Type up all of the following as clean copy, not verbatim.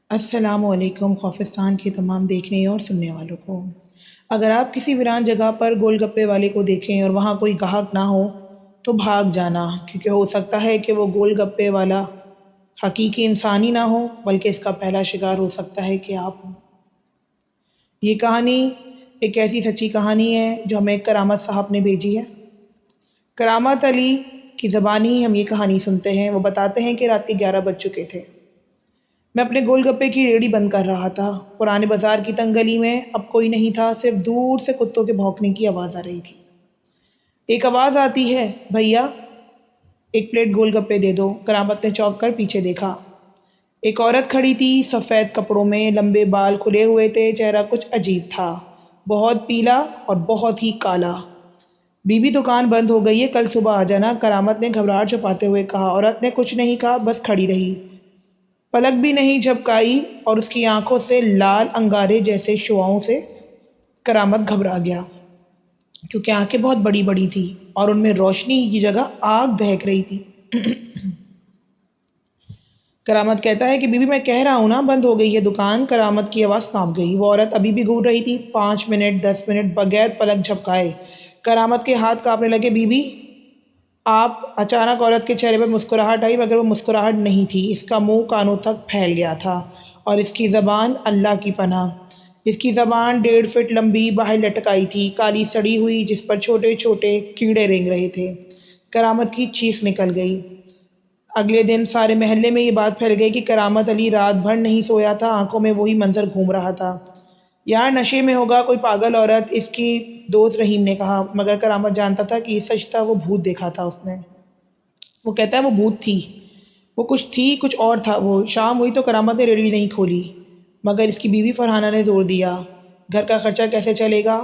अस्सलामुअलैकुम खौफिस्तान के तमाम देखने और सुनने वालों को। अगर आप किसी वीरान जगह पर गोलगप्पे वाले को देखें और वहाँ कोई ग्राहक ना हो तो भाग जाना, क्योंकि हो सकता है कि वो गोलगप्पे वाला हकीकी इंसान ही ना हो, बल्कि इसका पहला शिकार हो सकता है कि आप हों। ये कहानी एक ऐसी सच्ची कहानी है जो हमें करामत साहब ने भेजी है। करामत अली की ज़बानी ही हम ये कहानी सुनते हैं। वो बताते हैं कि रात के 11 बज चुके थे। मैं अपने गोलगप्पे की रेहड़ी बंद कर रहा था। पुराने बाजार की तंग गली में अब कोई नहीं था, सिर्फ दूर से कुत्तों के भौंकने की आवाज़ आ रही थी। एक आवाज़ आती है, भैया एक प्लेट गोलगप्पे दे दो। करामत ने चौंक कर पीछे देखा। एक औरत खड़ी थी, सफ़ेद कपड़ों में, लंबे बाल खुले हुए थे, चेहरा कुछ अजीब था, बहुत पीला और बहुत ही काला। बीबी दुकान बंद हो गई है, कल सुबह आ जाना, करामत ने घबराहट छुपाते हुए कहा। औरत ने कुछ नहीं कहा, बस खड़ी रही, पलक भी नहीं झपकाई और उसकी आंखों से लाल अंगारे जैसे शुआओं से करामत घबरा गया, क्योंकि आंखें बहुत बड़ी बड़ी थी और उनमें रोशनी की जगह आग दहक रही थी। करामत कहता है कि बीबी मैं कह रहा हूँ ना, बंद हो गई है दुकान। करामत की आवाज़ कांप गई। वो औरत अभी भी घूर रही थी, 5 मिनट 10 मिनट बगैर पलक झपकाए। करामत के हाथ कांपने लगे। बीबी आप, अचानक औरत के चेहरे पर मुस्कुराहट आई, मगर वो मुस्कुराहट नहीं थी। इसका मुंह कानों तक फैल गया था और इसकी ज़बान अल्लाह की पनाह। इसकी ज़बान 1.5 फीट लंबी बाहर लटकाई थी, काली सड़ी हुई, जिस पर छोटे छोटे कीड़े रेंग रहे थे। करामत की चीख निकल गई। अगले दिन सारे महल्ले में ये बात फैल गई कि करामत अली रात भर नहीं सोया था, आंखों में वही मंजर घूम रहा था। यार नशे में होगा, कोई पागल औरत, इसकी दोस्त रहीम ने कहा, मगर करामत जानता था कि ये सच था। वो भूत देखा था उसने। वो कहता है वो भूत थी, वो कुछ थी, कुछ और था वो। शाम हुई तो करामत ने रेहड़ी नहीं खोली, मगर इसकी बीवी फरहाना ने जोर दिया, घर का खर्चा कैसे चलेगा?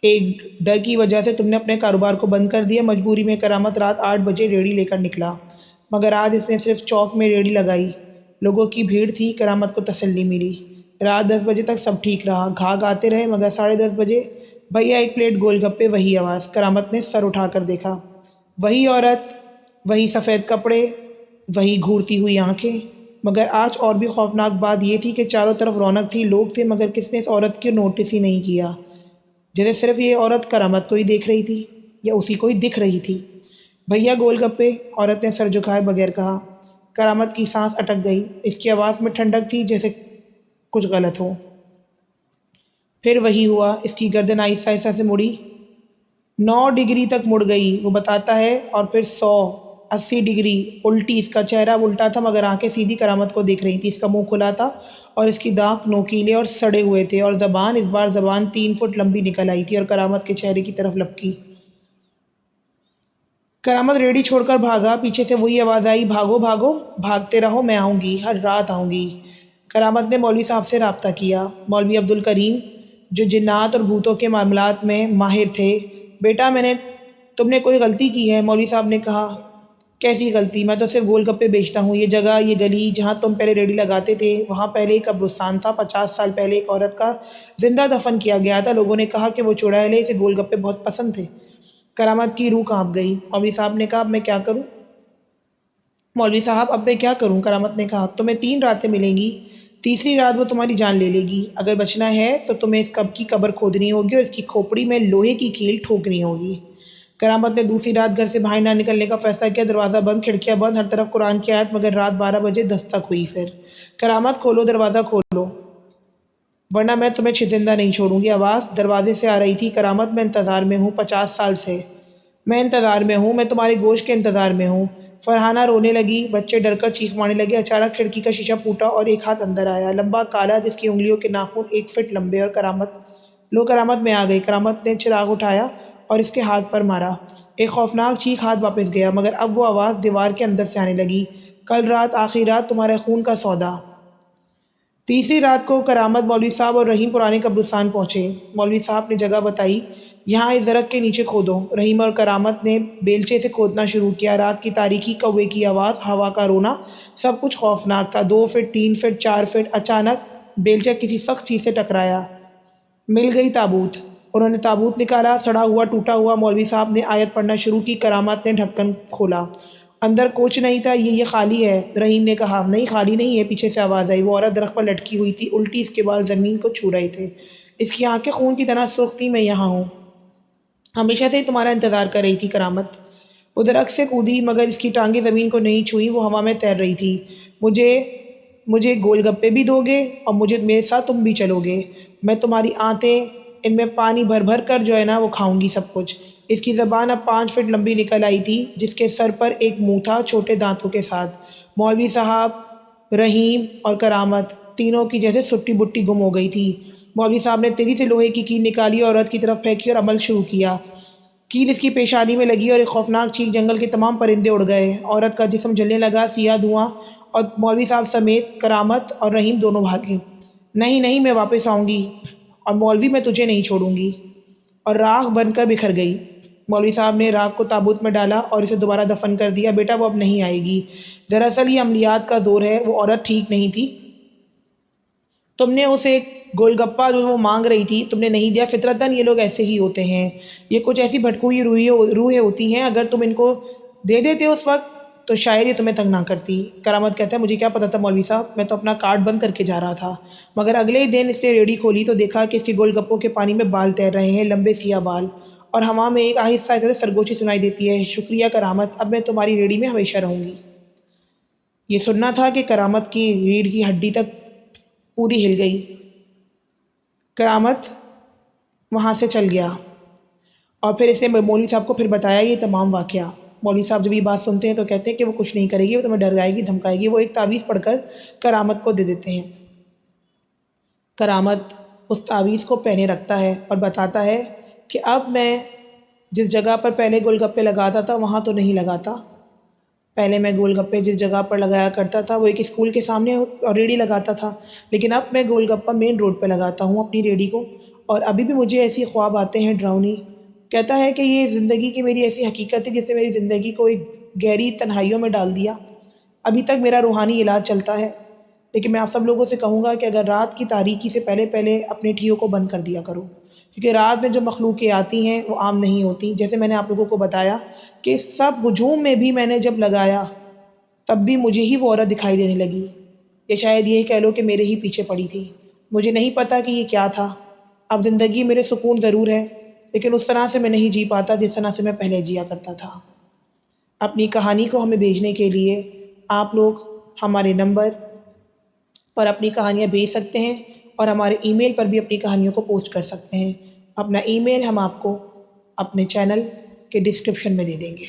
एक डर की वजह से तुमने अपने कारोबार को बंद कर दिया। मजबूरी में करामत रात 8 बजे रेहड़ी लेकर निकला, मगर आज इसने सिर्फ चौक में रेहड़ी लगाई। लोगों की भीड़ थी, करामत को तसल्ली मिली। रात 10 बजे तक सब ठीक रहा, घाघ आते रहे, मगर 10:30 बजे, भैया एक प्लेट गोलगप्पे। वही आवाज़। करामत ने सर उठाकर देखा। वही औरत, वही सफ़ेद कपड़े, वही घूरती हुई आंखें। मगर आज और भी खौफनाक बात यह थी कि चारों तरफ रौनक थी, लोग थे, मगर किसने इस औरत को नोटिस ही नहीं किया। जैसे सिर्फ ये औरत करामत को ही देख रही थी या उसी को ही दिख रही थी। भैया गोलगप्पे, औरत ने सर झुकाए बगैर कहा। करामत की सांस अटक गई। इसकी आवाज़ में ठंडक थी, जैसे कुछ गलत हो। फिर वही हुआ। इसकी गर्दन आहिस्ता आहिस्ता से मुड़ी, 9 डिग्री तक मुड़ गई, वो बताता है, और फिर 180 डिग्री उल्टी। इसका चेहरा उल्टा था, मगर आंखें सीधी करामत को देख रही थी। इसका मुंह खुला था और इसकी दांत नोकीले और सड़े हुए थे, और ज़बान, इस बार ज़बान 3 फुट लंबी निकल आई थी और करामत के चेहरे की तरफ लपकी। करामत रेडी छोड़कर भागा। पीछे से वही आवाज़ आई, भागो भागो, भागते रहो, मैं आऊँगी, हर रात आऊँगी। करामत ने मौलवी साहब से रब्ता किया, मौलवी अब्दुल करीम, जो जिन्नात और भूतों के मामलात में माहिर थे। बेटा तुमने कोई गलती की है? मौलवी साहब ने कहा। कैसी गलती? मैं तो सिर्फ गोलगप्पे बेचता हूँ। ये जगह, ये गली जहाँ तुम पहले रेडी लगाते थे, वहाँ पहले एक कब्रिस्तान था। 50 साल पहले एक औरत का जिंदा दफन किया गया था। लोगों ने कहा कि वो चुड़ैल है, इसे गोलगप्पे बहुत पसंद थे। करामत की रूह कांप गई। मौलवी साहब ने कहा, अब मैं क्या करूं? मौलवी साहब, अब मैं क्या करूं? करामत ने कहा, तुम्हें 3 रातें मिलेंगी। तीसरी रात वो तुम्हारी जान ले लेगी। अगर बचना है तो तुम्हें इस कब की कब्र खोदनी होगी और इसकी खोपड़ी में लोहे की कील ठोकनी होगी। करामत ने दूसरी रात घर से बाहर ना निकलने का फैसला किया। दरवाज़ा बंद, खिड़कियां बंद, हर तरफ कुरान की आयत। मगर रात 12 बजे दस्तक हुई। फिर, करामत खोलो, दरवाज़ा खोलो, वरना मैं तुम्हें जिंदा नहीं छोड़ूंगी। आवाज़ दरवाजे से आ रही थी। करामत, मैं इंतज़ार में हूँ, 50 साल से मैं इंतज़ार में हूँ, मैं तुम्हारे गोश्त के इंतज़ार में हूँ। फरहाना रोने लगी, बच्चे डरकर चीख मारने लगे। अचानक खिड़की का शीशा फूटा और एक हाथ अंदर आया, लंबा, काला, जिसकी उंगलियों के नाखून 1 फीट लंबे। और करामत, लो, करामत में आ गई। करामत ने चिराग उठाया और इसके हाथ पर मारा। एक खौफनाक चीख, हाथ वापस गया, मगर अब वो आवाज़ दीवार के अंदर से आने लगी। कल रात, आखिरी रात, तुम्हारे खून का सौदा। तीसरी रात को करामत, मौलवी साहब और रहीम पुराने कब्रिस्तान पहुंचे। मौलवी साहब ने जगह बताई, यहाँ इस दरख्त के नीचे खोदो। रहीम और करामत ने बेलचे से खोदना शुरू किया। रात की तारीकी, कौवे की आवाज़, हवा का रोना, सब कुछ खौफनाक था। 2 फीट, 3 फीट, 4 फीट। अचानक बेलचा किसी सख्त चीज़ से टकराया। मिल गई ताबूत। انہوں نے تابوت نکالا، سڑا ہوا ٹوٹا ہوا۔ مولوی صاحب نے آیت پڑھنا شروع کی۔ کرامت نے ڈھکن کھولا، اندر کچھ نہیں تھا۔ یہ خالی ہے، رحیم نے کہا۔ نہیں خالی نہیں ہے، پیچھے سے آواز آئی۔ وہ عورت درخت پر لٹکی ہوئی تھی، الٹی، اس کے بال زمین کو چھو رہے تھے، اس کی آنکھیں خون کی طرح سرخ تھیں۔ میں یہاں ہوں، ہمیشہ سے ہی تمہارا انتظار کر رہی تھی کرامت۔ وہ درخت سے کودی مگر اس کی ٹانگیں زمین کو نہیں چھوئیں، وہ ہوا میں تیر رہی تھی۔ مجھے گول گپے بھی دو گے اور میرے ساتھ تم بھی چلو گے؟ میں تمہاری آنتیں، ان میں پانی بھر بھر کر جو ہے نا وہ کھاؤں گی سب کچھ۔ اس کی زبان اب 5 فٹ لمبی نکل آئی تھی، جس کے سر پر ایک منہ تھا، چھوٹے دانتوں کے ساتھ۔ مولوی صاحب، رحیم اور کرامت تینوں کی جیسے سٹی بٹی گم ہو گئی تھی۔ مولوی صاحب نے تیزی سے لوہے کی کیل نکالی اور عورت کی طرف پھینکی اور عمل شروع کیا۔ کیل اس کی پیشانی میں لگی اور ایک خوفناک چیخ، جنگل کے تمام پرندے اڑ گئے۔ عورت کا جسم جلنے لگا، سیاہ دھواں، اور مولوی صاحب سمیت کرامت اور رحیم دونوں بھاگے۔ نہیں نہیں، میں واپس آؤں گی، اور مولوی میں تجھے نہیں چھوڑوں گی، اور راکھ بن کر بکھر گئی۔ مولوی صاحب نے راکھ کو تابوت میں ڈالا اور اسے دوبارہ دفن کر دیا۔ بیٹا وہ اب نہیں آئے گی، دراصل یہ عملیات کا زور ہے، وہ عورت ٹھیک نہیں تھی۔ تم نے اسے گول گپا جو وہ مانگ رہی تھی تم نے نہیں دیا۔ فطرتاً یہ لوگ ایسے ہی ہوتے ہیں، یہ کچھ ایسی بھٹکوئی روحیں ہوتی ہیں، اگر تم ان کو دے دیتے اس وقت تو شاید یہ تمہیں تنگ نہ کرتی۔ کرامت کہتا ہے، مجھے کیا پتا تھا مولوی صاحب، میں تو اپنا کارڈ بند کر کے جا رہا تھا۔ مگر اگلے ہی دن اس نے ریڑھی کھولی تو دیکھا کہ اس کے گول گپوں کے پانی میں بال تیر رہے ہیں، لمبے سیاہ بال، اور ہوا میں ایک آہستہ آہستہ سرگوشی سنائی دیتی ہے، شکریہ کرامت، اب میں تمہاری ریڑھی میں ہمیشہ رہوں گی۔ یہ سننا تھا کہ کرامت کی ریڑھ کی ہڈی تک پوری ہل گئی۔ کرامت وہاں سے چل گیا اور پھر اس نے مولوی صاحب کو پھر بتایا یہ تمام واقعہ۔ مولوی صاحب جب یہ بات سنتے ہیں تو کہتے ہیں کہ وہ کچھ نہیں کرے گی، وہ تمہیں ڈرائے گی، دھمکائے گی۔ وہ ایک تعویذ پڑھ کر کرامت کو دے دیتے ہیں۔ کرامت اس تعویذ کو پہنے رکھتا ہے اور بتاتا ہے کہ اب میں جس جگہ پر پہلے گول گپے لگاتا تھا وہاں تو نہیں لگاتا۔ پہلے میں گول گپے جس جگہ پر لگایا کرتا تھا وہ ایک اسکول کے سامنے ریڑھی لگاتا تھا، لیکن اب میں گول گپا مین روڈ پہ لگاتا ہوں اپنی ریڑھی کو، اور ابھی بھی مجھے ایسی خواب آتے ہیں ڈراؤنی۔ کہتا ہے کہ یہ زندگی کی میری ایسی حقیقت ہے جس نے میری زندگی کو ایک گہری تنہائیوں میں ڈال دیا۔ ابھی تک میرا روحانی علاج چلتا ہے، لیکن میں آپ سب لوگوں سے کہوں گا کہ اگر رات کی تاریکی سے پہلے اپنے ٹھیوں کو بند کر دیا کرو، کیونکہ رات میں جو مخلوقیں آتی ہیں وہ عام نہیں ہوتی۔ جیسے میں نے آپ لوگوں کو بتایا کہ سب ہجوم میں بھی میں نے جب لگایا تب بھی مجھے ہی وہ عورت دکھائی دینے لگی، یا شاید یہی کہہ لو کہ میرے ہی پیچھے پڑی تھی۔ مجھے نہیں پتا کہ یہ کیا تھا۔ اب زندگی میرے سکون ضرور ہے، لیکن اس طرح سے میں نہیں جی پاتا جس طرح سے میں پہلے جیا کرتا تھا۔ اپنی کہانی کو ہمیں بھیجنے کے لیے آپ لوگ ہمارے نمبر پر اپنی کہانیاں بھیج سکتے ہیں، اور ہمارے ای میل پر بھی اپنی کہانیوں کو پوسٹ کر سکتے ہیں۔ اپنا ای میل ہم آپ کو اپنے چینل کے ڈسکرپشن میں دے دیں گے۔